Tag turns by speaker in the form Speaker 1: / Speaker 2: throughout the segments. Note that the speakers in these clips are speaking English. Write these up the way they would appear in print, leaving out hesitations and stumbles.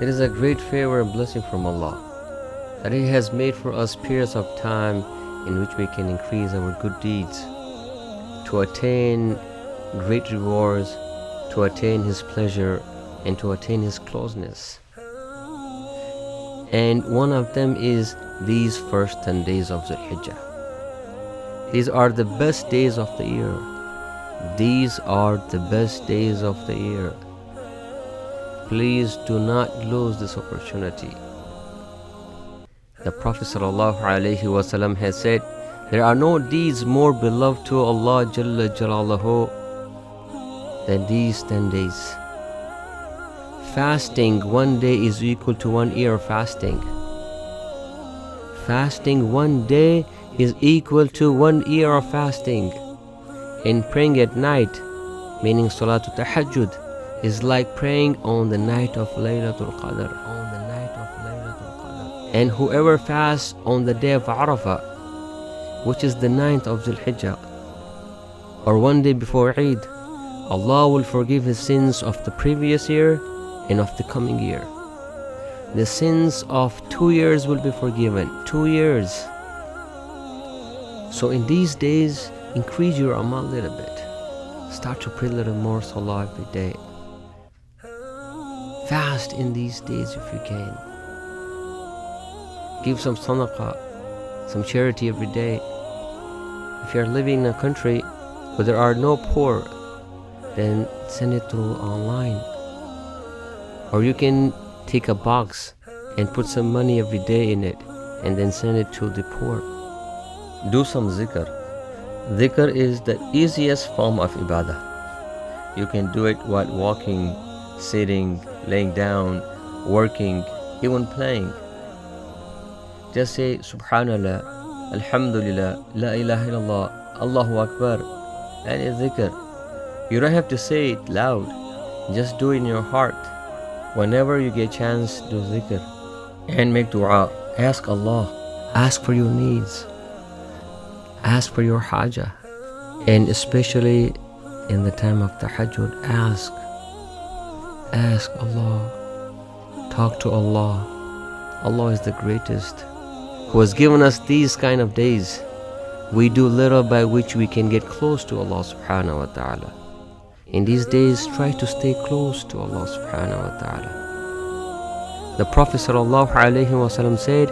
Speaker 1: It is a great favor and blessing from Allah that He has made for us periods of time in which we can increase our good deeds, to attain great rewards, to attain His pleasure, and to attain His closeness. And one of them is these first 10 days of Dhul Hijjah. These are the best days of the year. These are the best days of the year. Please do not lose this opportunity. The Prophet ﷺ has said, there are no deeds more beloved to Allah Jalla Jalaluhu than these 10 days. Fasting one day is equal to 1 year of fasting. Fasting one day is equal to 1 year of fasting. And praying at night, meaning Salatul Tahajjud, is like praying on the night of Laylatul Qadr. And whoever fasts on the day of Arafah, which is the 9th of Dhul Hijjah, or one day before Eid, Allah will forgive his sins of the previous year and of the coming year. The sins of 2 years will be forgiven. 2 years. So in these days, increase your amal a little bit. Start to pray a little more salah every day. Fast in these days if you can. Give some sadaqah, some charity every day. If you are living in a country where there are no poor, then send it through online. Or you can take a box and put some money every day in it and then send it to the poor. Do some zikr. Zikr is the easiest form of ibadah. You can do it while walking, sitting, laying down, working, even playing. Just say Subhanallah, Alhamdulillah, La ilaha illallah, Allahu Akbar, and it's zikr. You don't have to say it loud, just do it in your heart. Whenever you get a chance, do zikr. And make dua. Ask Allah. Ask for your needs. Ask for your hajah. And especially in the time of tahajjud, ask Allah. Talk to Allah. Allah is the greatest, who has given us these kind of days. We do little by which we can get close to Allah subhanahu wa ta'ala. In these days, try to stay close to Allah subhanahu wa ta'ala. The Prophet sallallahu alaihi wasallam said,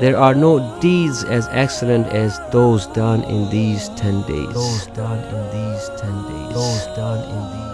Speaker 1: there are no deeds as excellent as those done in these 10 days. Those done in these 10 days. Those done in these